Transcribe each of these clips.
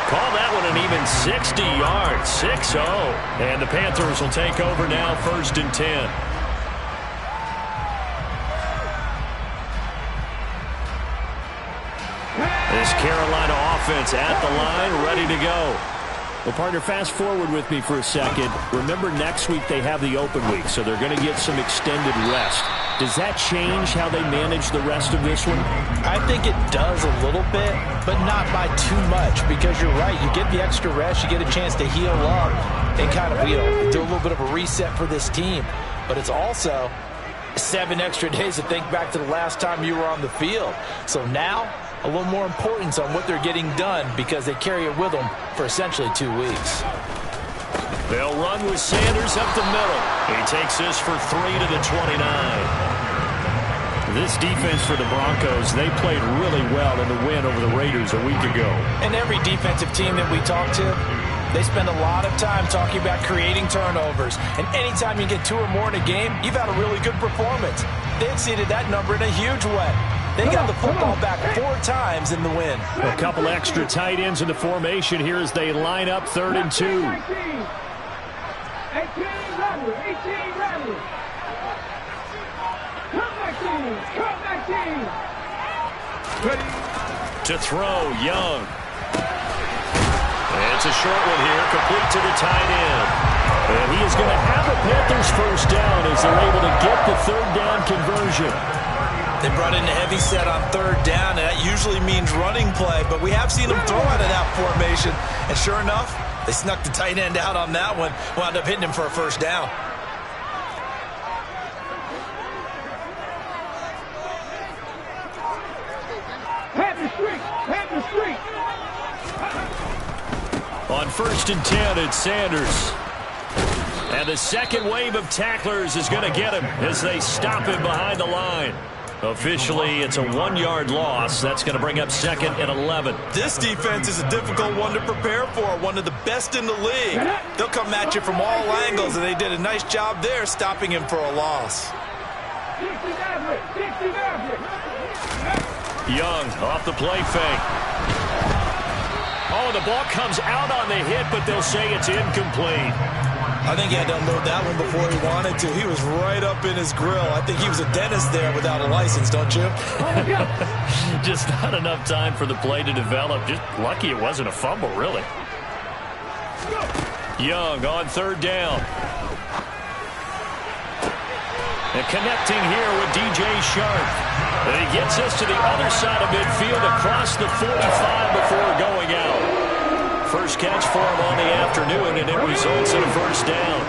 Call that one an even 60 yards, 6-0. And the Panthers will take over now, 1st and 10. This Carolina offense at the line, ready to go. Well, partner, fast forward with me for a second. Remember, next week they have the open week, so they're going to get some extended rest. Does that change how they manage the rest of this one? I think it does a little bit, but not by too much, because you're right. You get the extra rest. You get a chance to heal up and kind of, do a little bit of a reset for this team. But it's also 7 extra days to think back to the last time you were on the field. So now, a little more importance on what they're getting done because they carry it with them for essentially 2 weeks. They'll run with Sanders up the middle. He takes this for 3 to the 29. This defense for the Broncos, they played really well in the win over the Raiders a week ago. And every defensive team that we talk to, they spend a lot of time talking about creating turnovers. And anytime you get 2 or more in a game, you've had a really good performance. They exceeded that number in a huge way. They got the football back 4 times in the win. A couple extra tight ends in the formation here as they line up 3rd and 2. 18 Radley. Come back team. To throw, Young. And it's a short one here, complete to the tight end. And he is going to have the Panthers first down as they're able to get the 3rd down conversion. They brought in a heavy set on 3rd down, and that usually means running play, but we have seen them throw out of that formation. And sure enough, they snuck the tight end out on that one, wound up hitting him for a first down. On 1st and 10, it's Sanders. And the second wave of tacklers is going to get him as they stop him behind the line. Officially, it's a 1-yard loss. That's going to bring up 2nd and 11. This defense is a difficult one to prepare for, one of the best in the league. They'll come at you from all angles, and they did a nice job there stopping him for a loss. Young off the play fake. Oh, the ball comes out on the hit, but they'll say it's incomplete. I think he had to unload that one before he wanted to. He was right up in his grill. I think he was a dentist there without a license, don't you? Just not enough time for the play to develop. Just lucky it wasn't a fumble, really. Young on 3rd down. And connecting here with DJ Sharp. And he gets us to the other side of midfield across the 45 before going out. First catch for him on the afternoon, and it results in a first down.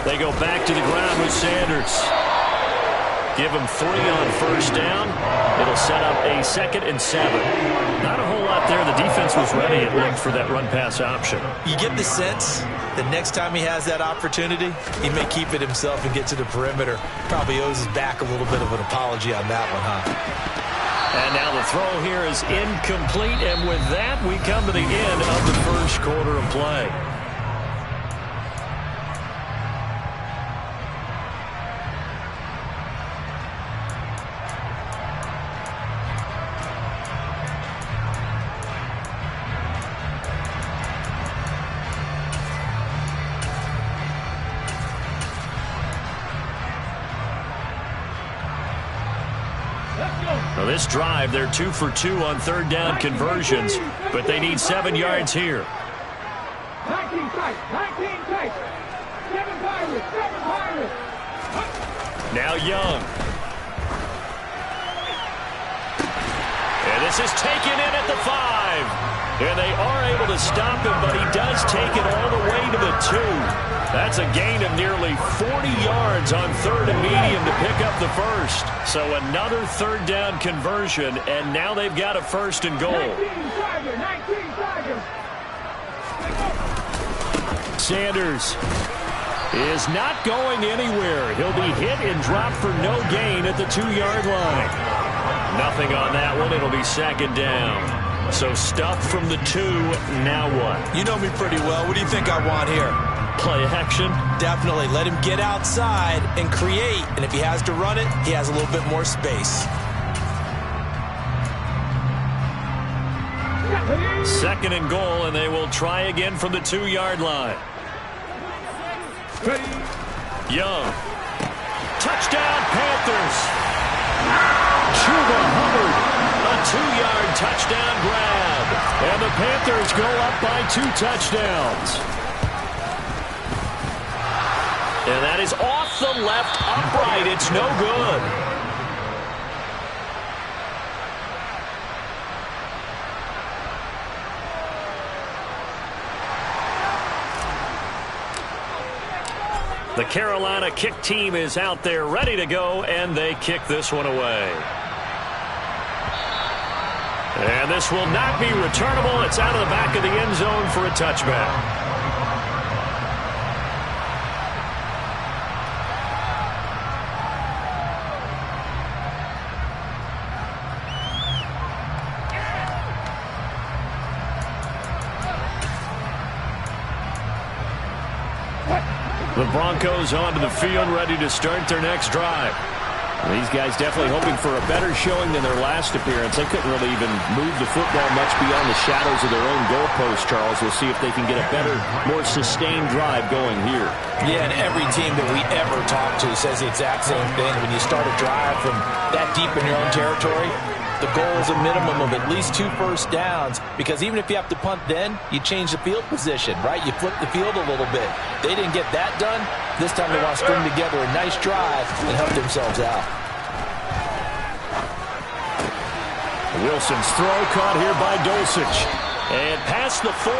They go back to the ground with Sanders. Give him 3 on 1st down. It'll set up a 2nd and 7. Not a whole lot there. The defense was ready at length for that run-pass option. You get the sense that next time he has that opportunity, he may keep it himself and get to the perimeter. Probably owes his back a little bit of an apology on that one, huh? And now the throw here is incomplete, and with that, we come to the end of the first quarter of play. Well, this drive, they're 2 for 2 on 3rd down conversions, but they need 7 yards here. 19 tight. 7 Pirates. Now Young. And this is taken in at the 5. And they are able to stop him, but he does take it all the way to the 2. That's a gain of nearly 40 yards on 3rd and medium to pick up the first. So another 3rd down conversion, and now they've got a 1st and goal. 19 Tigers. Sanders is not going anywhere. He'll be hit and dropped for no gain at the 2-yard line. Nothing on that one. It'll be 2nd down. So stuffed from the 2. Now what? You know me pretty well. What do you think I want here? Play action? Definitely. Let him get outside and create. And if he has to run it, he has a little bit more space. 2nd and goal, and they will try again from the 2-yard line. Young. Touchdown, Panthers. Chuba Hubbard. A 2-yard touchdown grab. And the Panthers go up by 2 touchdowns. And that is off the left upright. It's no good. The Carolina kick team is out there ready to go, and they kick this one away. And this will not be returnable. It's out of the back of the end zone for a touchback. The Broncos onto the field, ready to start their next drive. These guys definitely hoping for a better showing than their last appearance. They couldn't really even move the football much beyond the shadows of their own goalpost, Charles. We'll see if they can get a better, more sustained drive going here. Yeah, and every team that we ever talk to says the exact same thing. When you start a drive from that deep in your own territory, the goal is a minimum of at least 2 first downs, because even if you have to punt then, you change the field position, right? You flip the field a little bit. They didn't get that done. This time they want to string together a nice drive and help themselves out. Wilson's throw caught here by Dulcich. And past the 40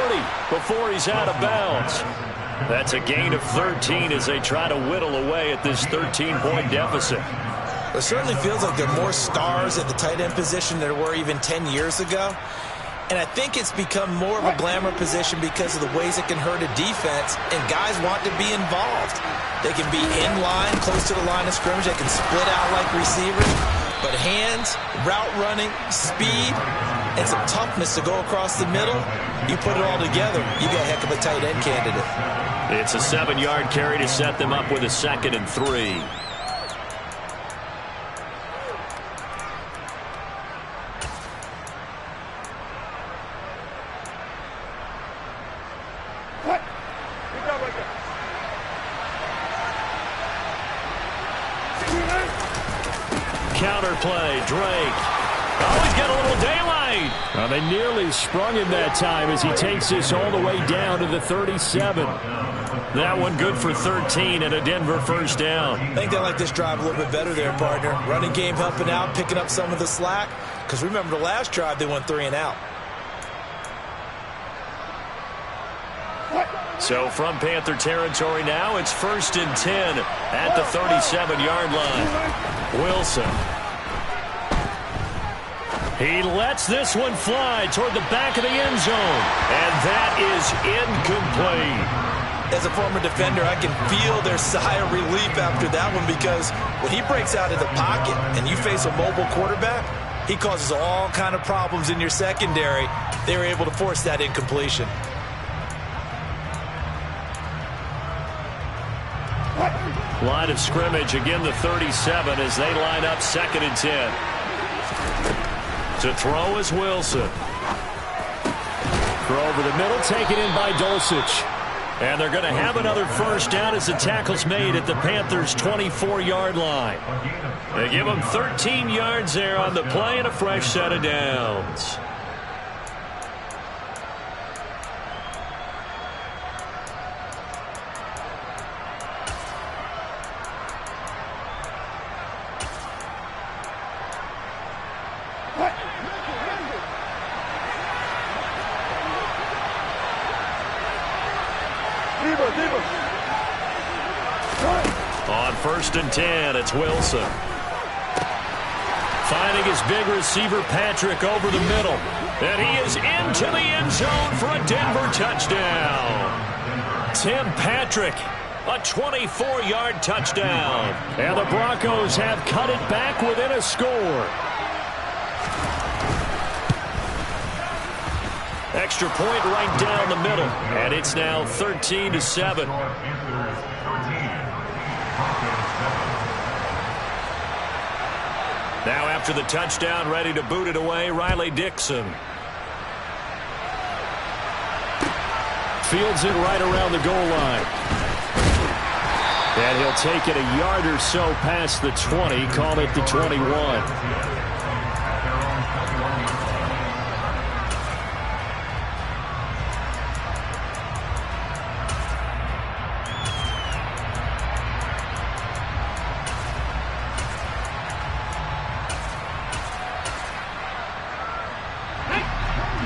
before he's out of bounds. That's a gain of 13 as they try to whittle away at this 13-point deficit. It certainly feels like there are more stars at the tight end position than there were even 10 years ago. And I think it's become more of a glamour position because of the ways it can hurt a defense, and guys want to be involved. They can be in line, close to the line of scrimmage. They can split out like receivers. But hands, route running, speed, and some toughness to go across the middle, you put it all together, you got a heck of a tight end candidate. It's a 7-yard carry to set them up with a 2nd and 3. Counter play, Drake. Oh, he's got a little daylight. Well, they nearly sprung him that time as he takes this all the way down to the 37. That one good for 13 and a Denver first down. I think they like this drive a little bit better there, partner. Running game helping out, picking up some of the slack. Because remember the last drive, they went 3 and out. So from Panther territory now, it's 1st and 10 at the 37-yard line. Wilson. He lets this one fly toward the back of the end zone. And that is incomplete. As a former defender, I can feel their sigh of relief after that one, because when he breaks out of the pocket and you face a mobile quarterback, he causes all kind of problems in your secondary. They were able to force that incompletion. Line of scrimmage, again the 37 as they line up 2nd and 10. To throw is Wilson. Throw over the middle, taken in by Dulcich. And they're going to have another first down as the tackle's made at the Panthers' 24-yard line. They give them 13 yards there on the play and a fresh set of downs. On 1st and 10, it's Wilson. Finding his big receiver, Patrick, over the middle. And he is into the end zone for a Denver touchdown. Tim Patrick, a 24-yard touchdown. And the Broncos have cut it back within a score. Extra point right down the middle. And it's now 13-7. Now after the touchdown, ready to boot it away, Riley Dixon. fields it right around the goal line. And he'll take it a yard or so past the 20, call it the 21.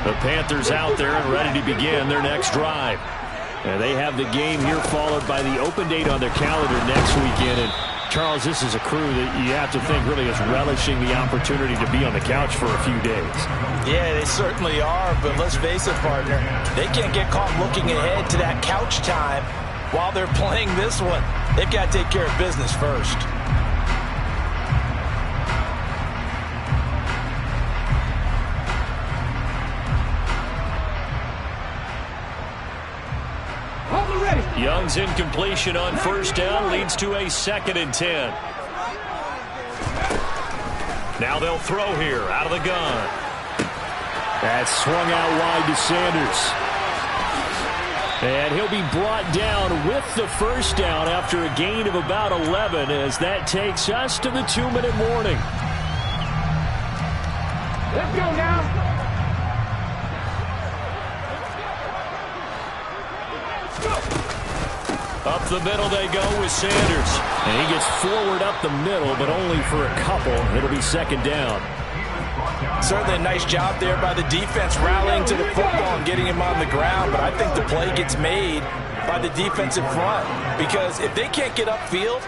The Panthers out there and ready to begin their next drive. And they have the game here followed by the open date on their calendar next weekend. And Charles, this is a crew that you have to think really is relishing the opportunity to be on the couch for a few days. Yeah, they certainly are, but let's face it, partner. They can't get caught looking ahead to that couch time while they're playing this one. They've got to take care of business first. Young's incompletion on first down leads to a 2nd and 10. Now they'll throw here out of the gun. That's swung out wide to Sanders. And he'll be brought down with the first down after a gain of about 11 as that takes us to the 2-minute warning. Let's go now. Up the middle they go with Sanders. And he gets forward up the middle, but only for a couple. It'll be 2nd down. Certainly a nice job there by the defense rallying to the football and getting him on the ground. But I think the play gets made by the defensive front. Because if they can't get upfield,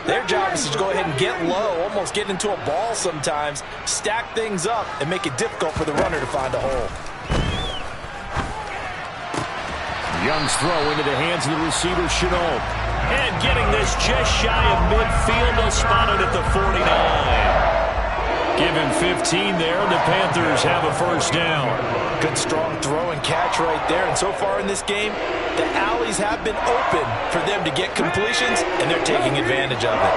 their job is to go ahead and get low, almost get into a ball sometimes, stack things up, and make it difficult for the runner to find a hole. Young's throw into the hands of the receiver, Chenault. And getting this just shy of midfield. They'll spot it at the 49. Give him 15 there, and the Panthers have a first down. Good strong throw and catch right there. And so far in this game, the alleys have been open for them to get completions, and they're taking advantage of it.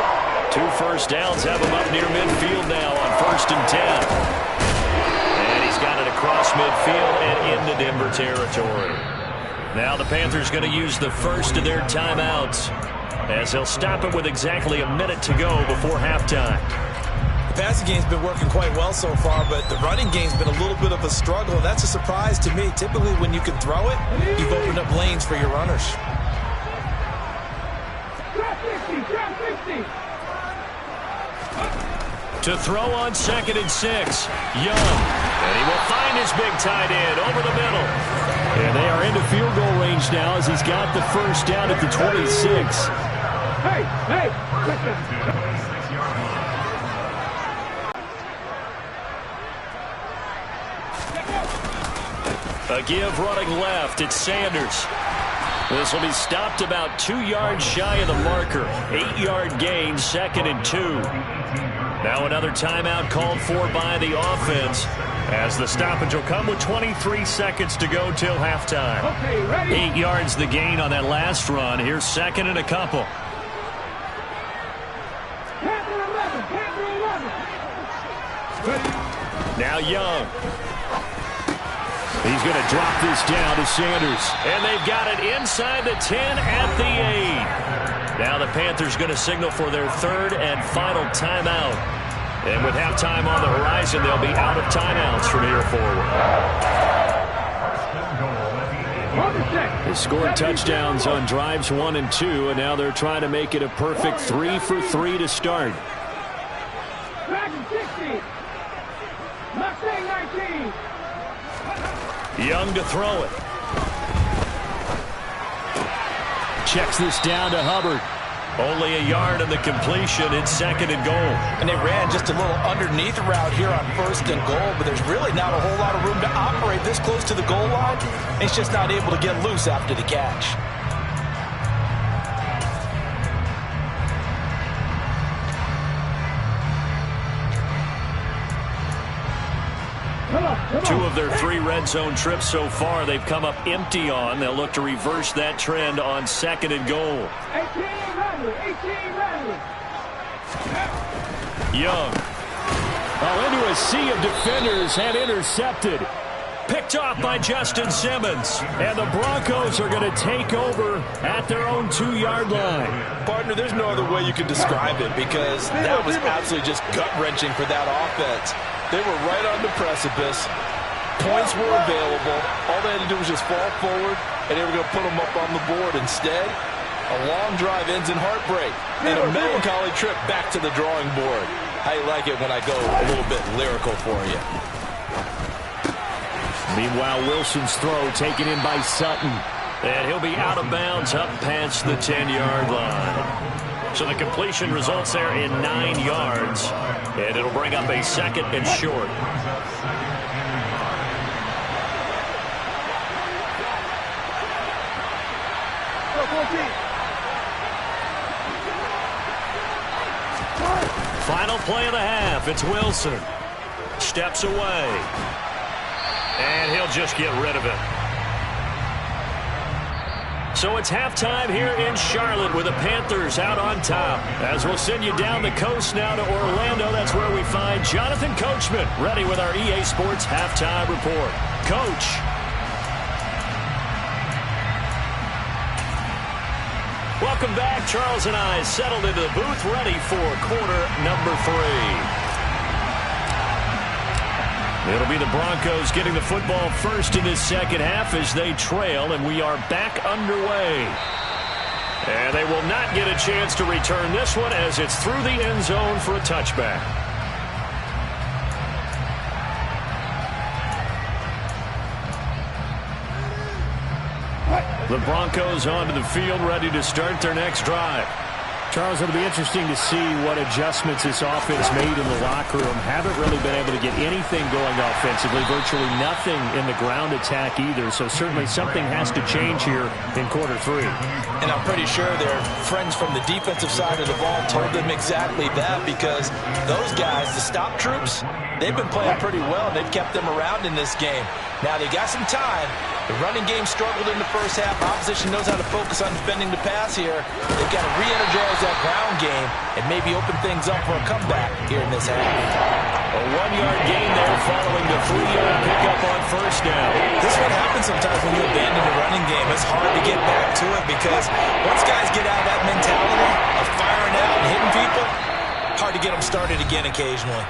2 first downs have him up near midfield now on 1st and 10. And he's got it across midfield and into Denver territory. Now the Panthers going to use the first of their timeouts as they'll stop it with exactly a minute to go before halftime. The passing game's been working quite well so far, but the running game's been a little bit of a struggle, and that's a surprise to me. Typically, when you can throw it, you've opened up lanes for your runners. To throw on 2nd and 6, Young. And he will find his big tight end over the middle. And they are into field goal range now as he's got the first down at the 26. Hey! A give running left. It's Sanders. This will be stopped about 2 yards shy of the marker. 8-yard gain, 2nd and 2. Now another timeout called for by the offense as the stoppage will come with 23 seconds to go till halftime. Okay, ready. 8 yards the gain on that last run. Here's 2nd and a couple. Panther 11. Now Young. He's going to drop this down to Sanders. And they've got it inside the 10 at the 8. Now the Panthers going to signal for their 3rd and final timeout. And with halftime on the horizon, they'll be out of timeouts from here forward. They scored touchdowns on drives 1 and 2, and now they're trying to make it a perfect 3 for 3 to start. Dragon 60. Mustang 19. Young to throw it. Checks this down to Hubbard. Only a yard on the completion. It's 2nd and goal. And they ran just a little underneath route here on 1st and goal, but there's really not a whole lot of room to operate this close to the goal line. He's just not able to get loose after the catch. Two of their 3 red zone trips so far they've come up empty on. They'll look to reverse that trend on 2nd and goal. 18 Radley. Young. Oh, into a sea of defenders and intercepted. Picked off by Justin Simmons. And the Broncos are going to take over at their own 2-yard line. Partner, there's no other way you can describe it because that was absolutely just gut-wrenching for that offense. They were right on the precipice. Points were available. All they had to do was just fall forward, and they were going to put them up on the board. Instead, a long drive ends in heartbreak and a melancholy trip back to the drawing board. How you like it when I go a little bit lyrical for you? Meanwhile, Wilson's throw taken in by Sutton. And he'll be out of bounds up past the 10-yard line. So the completion results there in 9 yards. And it'll bring up a 2nd and short. Final play of the half. It's Wilson. Steps away. And he'll just get rid of it. So it's halftime here in Charlotte with the Panthers out on top. As we'll send you down the coast now to Orlando, that's where we find Jonathan Coachman ready with our EA Sports Halftime Report. Coach. Welcome back. Charles and I settled into the booth ready for quarter number 3. It'll be the Broncos getting the football first in this second half as they trail, and we are back underway. And they will not get a chance to return this one as it's through the end zone for a touchback. The Broncos onto the field, ready to start their next drive. Charles, it'll be interesting to see what adjustments this offense made in the locker room. Haven't really been able to get anything going offensively, virtually nothing in the ground attack either. So certainly something has to change here in quarter 3. And I'm pretty sure their friends from the defensive side of the ball told them exactly that because those guys, the stop troops, they've been playing pretty well. They've kept them around in this game. Now they got some time. The running game struggled in the first half. Opposition knows how to focus on defending the pass here. They've got to re-energize that ground game and maybe open things up for a comeback here in this half. A 1-yard gain there following the 3-yard pickup on first down. This is what happens sometimes when you abandon the running game. It's hard to get back to it because once guys get out of that mentality of firing out and hitting people, hard to get them started again occasionally.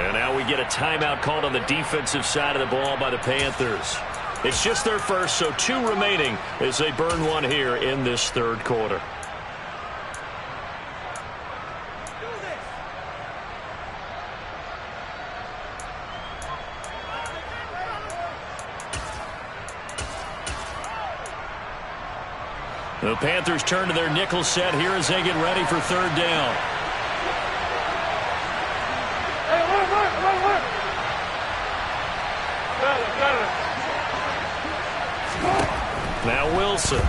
And now we get a timeout called on the defensive side of the ball by the Panthers. It's just their first, so 2 remaining as they burn one here in this third quarter. The Panthers turn to their nickel set here as they get ready for third down. Now Wilson. And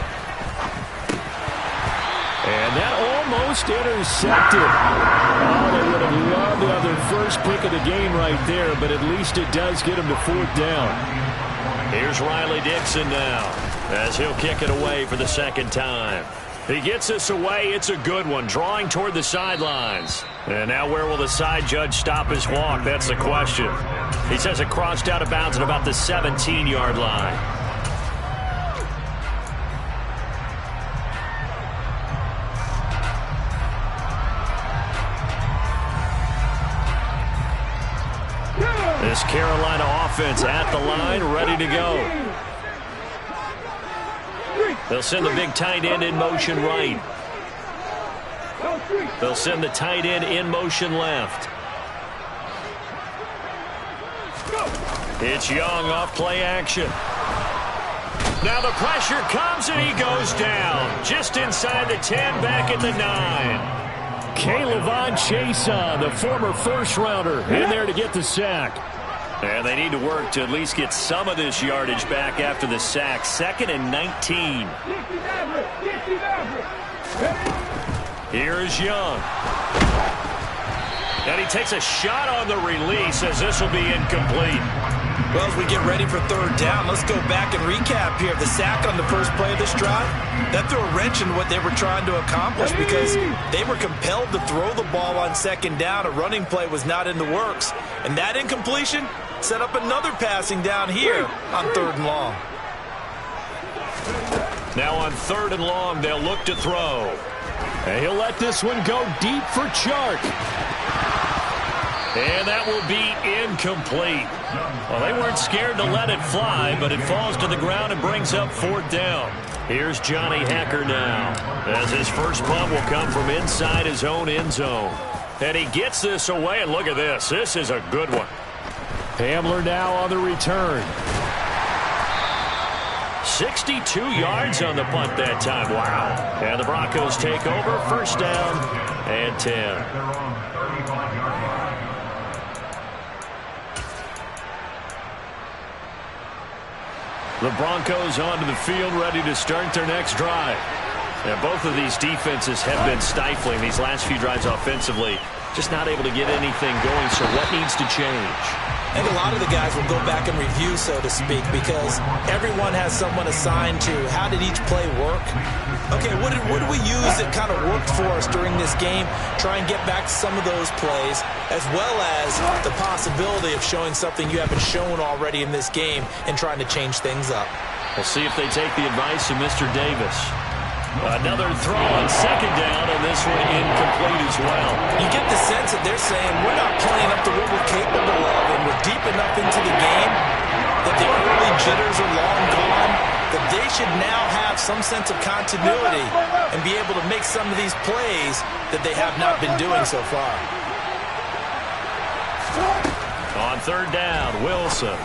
that almost intercepted. Oh, they would have loved to have their first pick of the game right there, but at least it does get them to 4th down. Here's Riley Dixon now as he'll kick it away for the second time. He gets this away. It's a good one, drawing toward the sidelines. And now where will the side judge stop his walk? That's the question. He says it crossed out of bounds at about the 17-yard line. This Carolina offense at the line, ready to go. They'll send the big tight end in motion right. They'll send the tight end in motion left. It's Young off play action. Now the pressure comes and he goes down. Just inside the 10, back at the 9. K'Lavon Chason, the former first-rounder, in there to get the sack. And they need to work to at least get some of this yardage back after the sack. 2nd and 19. Here is Young. And he takes a shot on the release as this will be incomplete. Well, as we get ready for third down, let's go back and recap here. The sack on the first play of this drive, that threw a wrench in what they were trying to accomplish because they were compelled to throw the ball on second down. A running play was not in the works. And that incompletion, Set up another passing down here on 3rd and long. Now on 3rd and long, they'll look to throw. And he'll let this one go deep for Chark. And that will be incomplete. Well, they weren't scared to let it fly, but it falls to the ground and brings up 4th down. Here's Johnny Hekker now, as his first punt will come from inside his own end zone. And he gets this away, and look at this. This is a good one. Hamler now on the return. 62 yards on the punt that time. Wow. And the Broncos take over, 1st down and 10. The Broncos onto the field, ready to start their next drive. Now, both of these defenses have been stifling these last few drives offensively. Just not able to get anything going, so what needs to change? I think a lot of the guys will go back and review, so to speak, because everyone has someone assigned to how did each play work. Okay, what did we use that kind of worked for us during this game? Try and get back to some of those plays, as well as the possibility of showing something you haven't shown already in this game and trying to change things up. We'll see if they take the advice of Mr. Davis. Another throw on 2nd down, and this one incomplete as well. You get the sense that they're saying we're not playing up to what we're capable of, and we're deep enough into the game that the early jitters are long gone, that they should now have some sense of continuity and be able to make some of these plays that they have not been doing so far. On 3rd down, Wilson.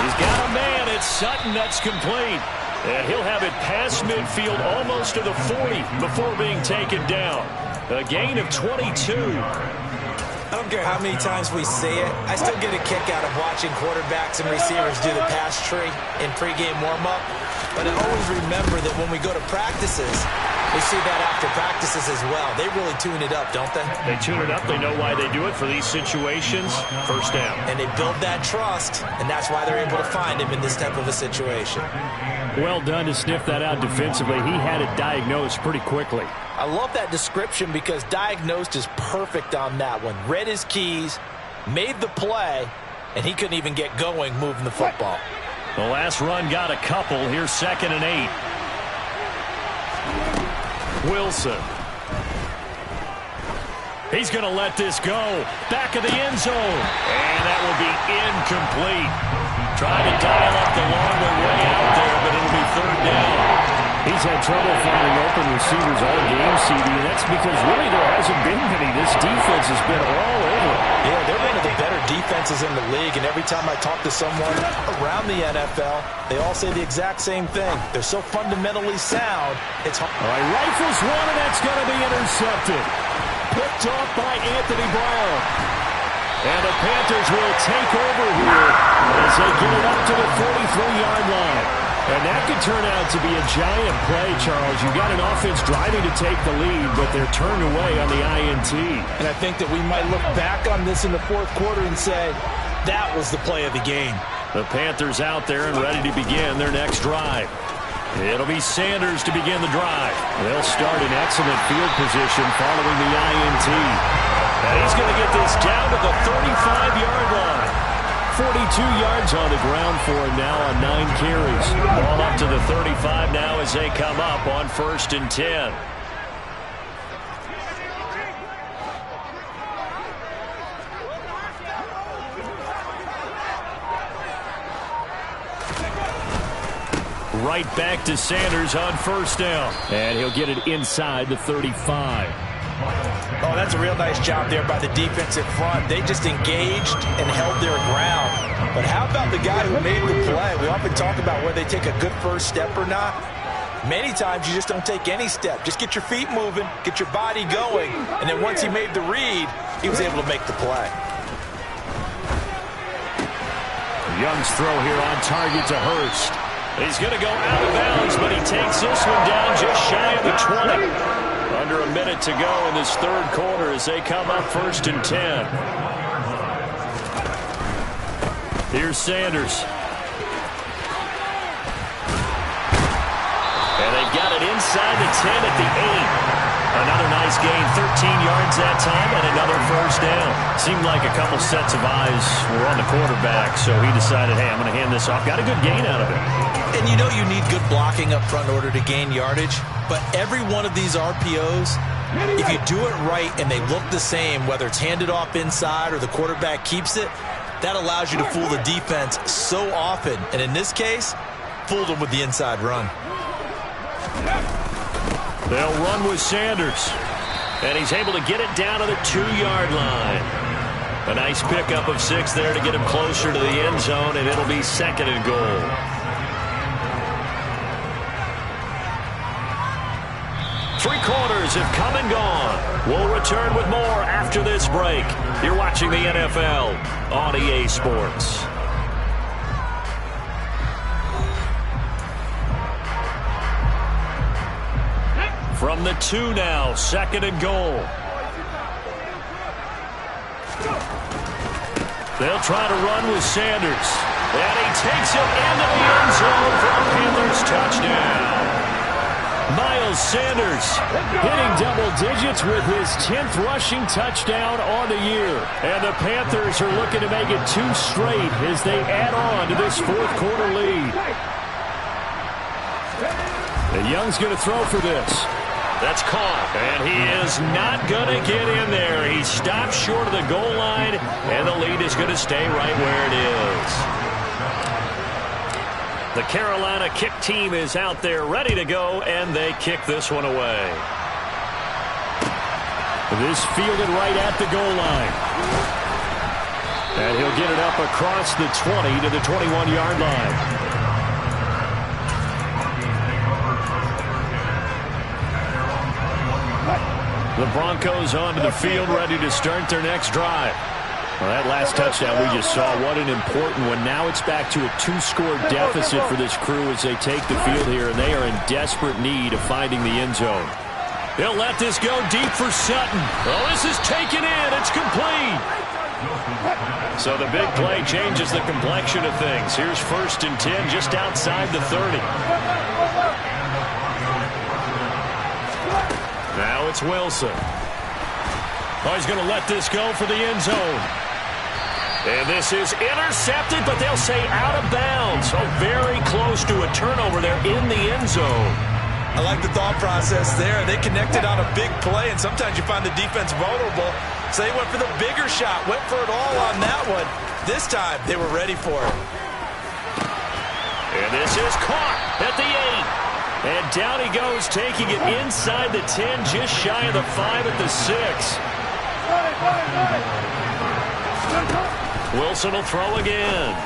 He's got a man. It's Sutton. That's complete. And he'll have it past midfield almost to the 40 before being taken down. A gain of 22. I don't care how many times we see it. I still get a kick out of watching quarterbacks and receivers do the pass tree in pregame warm-up. But I always remember that when we go to practices, we see that after practices as well. They really tune it up, don't they? They tune it up. They know why they do it for these situations. 1st down. And they build that trust, and that's why they're able to find him in this type of a situation. Well done to sniff that out defensively. He had it diagnosed pretty quickly. I love that description because diagnosed is perfect on that one. Read his keys, made the play, and he couldn't even get going moving the football. The last run got a couple. Here's 2nd and 8. Wilson. He's going to let this go. Back of the end zone. And that will be incomplete. Trying to dial up the long way out there, but it'll be 3rd down. He's had trouble finding open receivers all game, CD, and that's because really there hasn't been many. This defense has been all over. Yeah, they're one of the better defenses in the league, and every time I talk to someone around the NFL, they all say the exact same thing. They're so fundamentally sound, it's hard. All right, rifles one, and that's going to be intercepted. Picked off by Anthony Brown. And the Panthers will take over here as they get it up to the 43-yard line. And that could turn out to be a giant play, Charles. You've got an offense driving to take the lead, but they're turned away on the INT. And I think that we might look back on this in the 4th quarter and say, that was the play of the game. The Panthers out there and ready to begin their next drive. It'll be Sanders to begin the drive. They'll start in excellent field position following the INT. And he's going to get this down to the 35-yard line. 42 yards on the ground for him now on 9 carries. Ball up to the 35 now as they come up on 1st and 10. Right back to Sanders on 1st down. And he'll get it inside the 35. Oh, that's a real nice job there by the defensive front. They just engaged and held their ground. But how about the guy who made the play? We often talk about whether they take a good first step or not. Many times you just don't take any step. Just get your feet moving, get your body going, and then once he made the read, he was able to make the play. Young's throw here on target to Hurst. He's going to go out of bounds, but he takes this one down just shy of the 20. Under a minute to go in this 3rd quarter as they come up 1st and 10. Here's Sanders. And they've got it inside the 10 at the 8. Another nice gain, 13 yards that time, and another first down. Seemed like a couple sets of eyes were on the quarterback, so he decided, hey, I'm going to hand this off. Got a good gain out of it. And you know you need good blocking up front in order to gain yardage, but every one of these RPOs, if you do it right and they look the same, whether it's handed off inside or the quarterback keeps it, that allows you to fool the defense so often. And in this case, fooled them with the inside run. They'll run with Sanders. And he's able to get it down to the 2-yard line. A nice pickup of 6 there to get him closer to the end zone, and it'll be 2nd and goal. Three quarters have come and gone. We'll return with more after this break. You're watching the NFL on EA Sports. From the 2 now, 2nd and goal. They'll try to run with Sanders. And he takes it into the end zone for a Panthers touchdown. Miles Sanders hitting double digits with his 10th rushing touchdown on the year. And the Panthers are looking to make it 2 straight as they add on to this 4th quarter lead. And Young's going to throw for this. That's caught, and he is not going to get in there. He stops short of the goal line, and the lead is going to stay right where it is. The Carolina kick team is out there ready to go, and they kick this one away. This fielded right at the goal line. And he'll get it up across the 20 to the 21-yard line. The Broncos onto the field, ready to start their next drive. Well, that last touchdown we just saw, what an important one. Now it's back to a 2-score deficit for this crew as they take the field here, and they are in desperate need of finding the end zone. They'll let this go deep for Sutton. Oh, this is taken in. It's complete. So the big play changes the complexion of things. Here's 1st and 10 just outside the 30. Now it's Wilson. Oh, he's going to let this go for the end zone. And this is intercepted, but they'll say out of bounds. So very close to a turnover there in the end zone. I like the thought process there. They connected on a big play, and sometimes you find the defense vulnerable. So they went for the bigger shot, went for it all on that one. This time, they were ready for it. And this is caught at the 8. And down he goes, taking it inside the 10, just shy of the 5 at the 6. Wilson will throw again.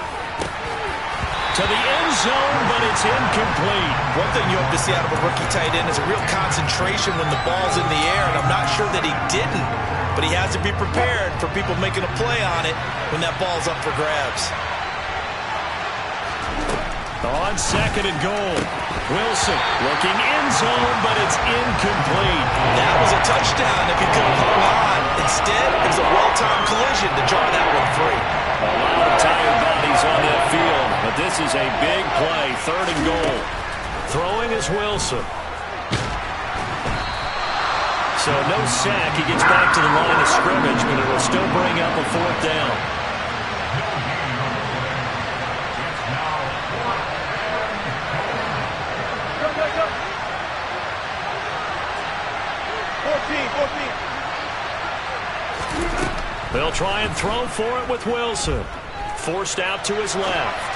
To the end zone, but it's incomplete. One thing you hope to see out of a rookie tight end is a real concentration when the ball's in the air, and I'm not sure that he didn't, but he has to be prepared for people making a play on it when that ball's up for grabs. On 2nd and goal. Wilson looking end zone, but it's incomplete. That was a touchdown if he could have hung on. Instead, it was a well-timed collision to draw that one free. A lot of tired bodies on that field, but this is a big play, 3rd and goal. Throwing is Wilson. So no sack. He gets back to the line of scrimmage, but it will still bring up a 4th down. They'll try and throw for it with Wilson. Forced out to his left.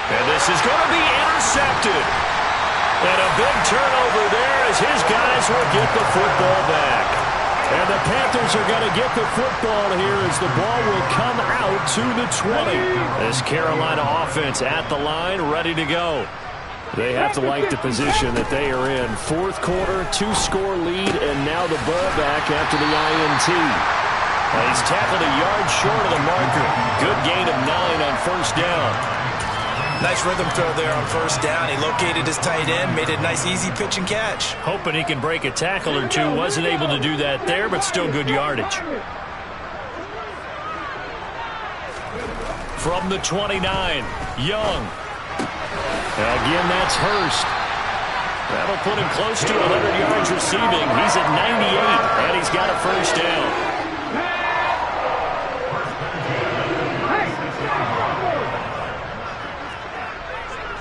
And this is going to be intercepted. And a big turnover there as his guys will get the football back. And the Panthers are going to get the football here as the ball will come out to the 20. This Carolina offense at the line, ready to go. They have to like the position that they are in. 4th quarter, 2-score lead, and now the ball back after the INT. He's tackled a yard short of the marker. Good gain of 9 on 1st down. Nice rhythm throw there on 1st down. He located his tight end, made it a nice easy pitch and catch. Hoping he can break a tackle or two. Wasn't able to do that there, but still good yardage. From the 29, Young. Again, that's Hurst. That'll put him close to 100 yards receiving. He's at 98, and he's got a first down.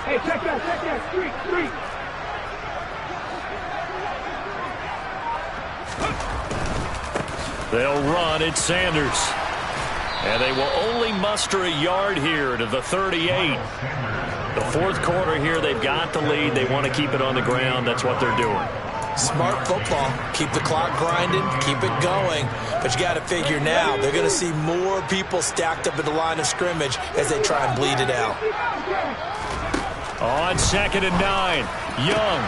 Hey, check that, street. They'll run at Sanders. And they will only muster a yard here to the 38. The fourth quarter here, they've got the lead. They want to keep it on the ground. That's what they're doing. Smart football. Keep the clock grinding. Keep it going. But you got to figure now, they're going to see more people stacked up at the line of scrimmage as they try and bleed it out. On 2nd and 9, Young.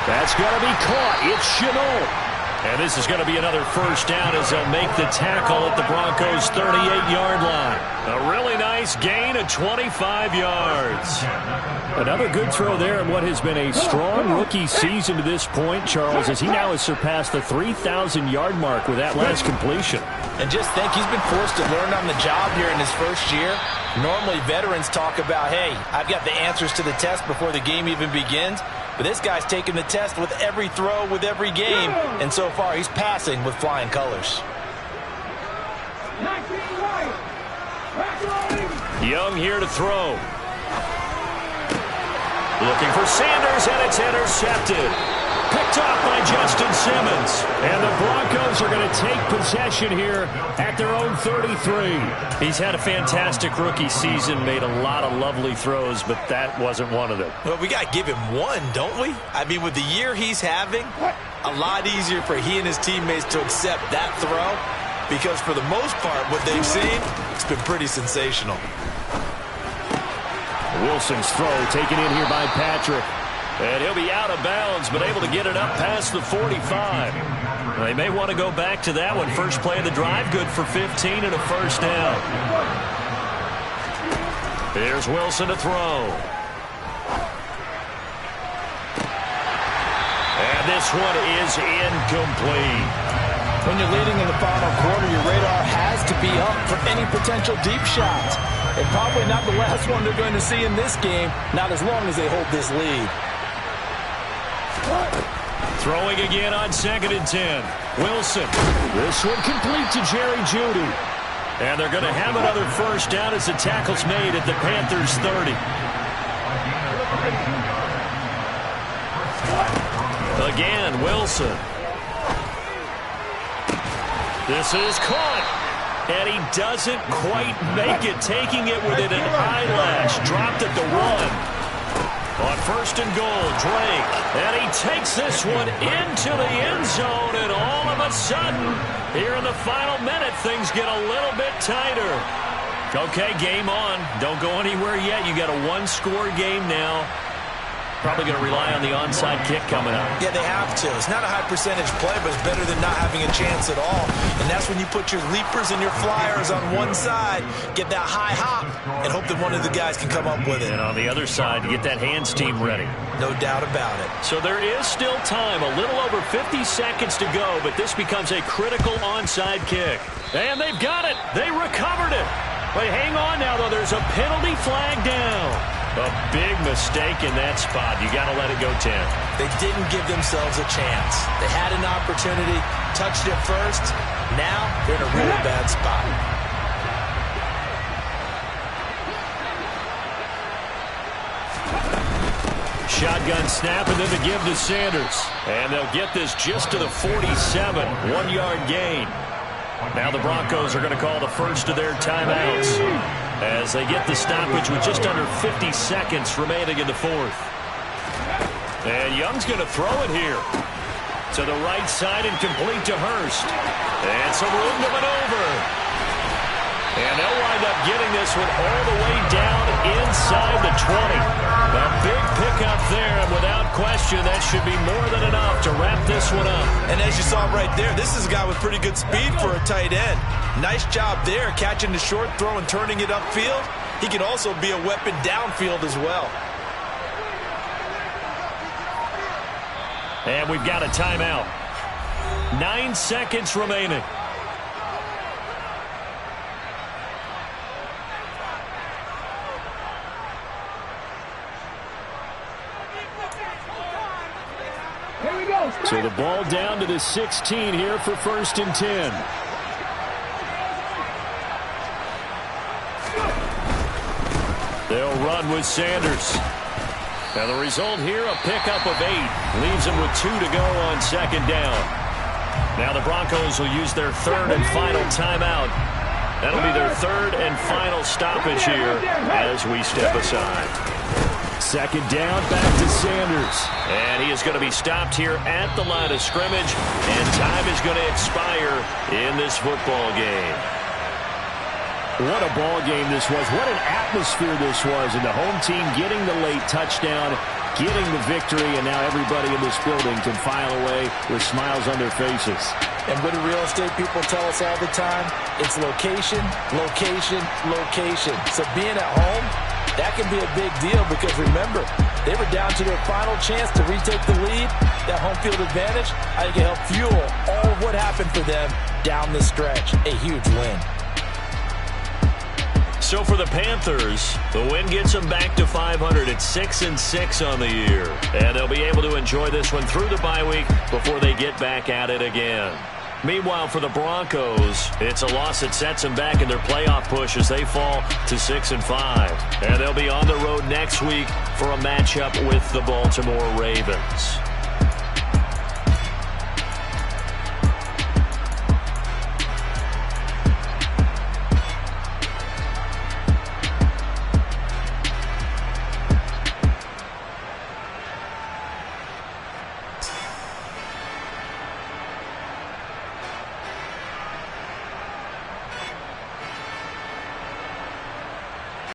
That's going to be caught. It's Chenault. And this is going to be another first down as they'll make the tackle at the Broncos' 38-yard line. A really nice gain of 25 yards. Another good throw there in what has been a strong rookie season to this point, Charles, as he now has surpassed the 3,000-yard mark with that last completion. And just think, he's been forced to learn on the job here in his first year. Normally, veterans talk about, hey, I've got the answers to the test before the game even begins. But this guy's taking the test with every throw, with every game. And so far, he's passing with flying colors. Young here to throw. Looking for Sanders, and it's intercepted. Picked off by Justin Simmons. And the Broncos are going to take possession here at their own 33. He's had a fantastic rookie season, made a lot of lovely throws, but that wasn't one of them. Well, we got to give him one, don't we? I mean, with the year he's having, a lot easier for he and his teammates to accept that throw, because for the most part, what they've seen, it's been pretty sensational. Wilson's throw taken in here by Patrick. And he'll be out of bounds, but able to get it up past the 45. They may want to go back to that one. First play of the drive, good for 15 and a first down. Here's Wilson to throw. And this one is incomplete. When you're leading in the final quarter, your radar has to be up for any potential deep shots. And probably not the last one they're going to see in this game, not as long as they hold this lead. Throwing again on 2nd and 10. Wilson. This one complete to Jerry Jeudy. And they're going to have another first down as the tackle's made at the Panthers' 30. Again, Wilson. This is caught. And he doesn't quite make it, taking it within an eyelash. Dropped at the 1. On 1st and goal, Drake. And he takes this one into the end zone. And all of a sudden, here in the final minute, things get a little bit tighter. Okay, game on. Don't go anywhere yet. You got a one-score game now. Probably going to rely on the onside kick coming up. Yeah, they have to. It's not a high-percentage play, but it's better than not having a chance at all. And that's when you put your leapers and your flyers on one side, get that high hop, and hope that one of the guys can come up with it. And on the other side, to get that hands team ready. No doubt about it. So there is still time, a little over 50 seconds to go, but this becomes a critical onside kick. And they've got it. They recovered it. But hang on now, though. There's a penalty flag down. A big mistake in that spot. You got to let it go 10. They didn't give themselves a chance. They had an opportunity, touched it first. Now they're in a really bad spot. Shotgun snap and then the give to Sanders. And they'll get this just to the 47. 1-yard gain. Now the Broncos are going to call the first of their timeouts as they get the stoppage with just under 50 seconds remaining in the fourth. And Young's going to throw it here to the right side and complete to Hurst. And some room to maneuver. And they'll wind up getting this one all the way down inside the 20. A big pickup there, and without question, that should be more than enough to wrap this one up. And as you saw right there, this is a guy with pretty good speed for a tight end. Nice job there, catching the short throw and turning it upfield. He can also be a weapon downfield as well. And we've got a timeout. 9 seconds remaining. So the ball down to the 16 here for 1st and 10. They'll run with Sanders. And the result here, a pickup of 8. Leaves them with 2 to go on 2nd down. Now the Broncos will use their 3rd and final timeout. That'll be their 3rd and final stoppage here as we step aside. 2nd down, back to Sanders. And he is going to be stopped here at the line of scrimmage. And time is going to expire in this football game. What a ball game this was. What an atmosphere this was. And the home team getting the late touchdown, getting the victory, and now everybody in this building can file away with smiles on their faces. And what do real estate people tell us all the time? It's location, location, location. So being at home, that can be a big deal because remember, they were down to their final chance to retake the lead. That home field advantage, I think it helped fuel all of what happened for them down the stretch. A huge win. So for the Panthers, the win gets them back to 500 at 6-6 on the year. And they'll be able to enjoy this one through the bye week before they get back at it again. Meanwhile, for the Broncos, it's a loss that sets them back in their playoff push as they fall to 6-5. And they'll be on the road next week for a matchup with the Baltimore Ravens.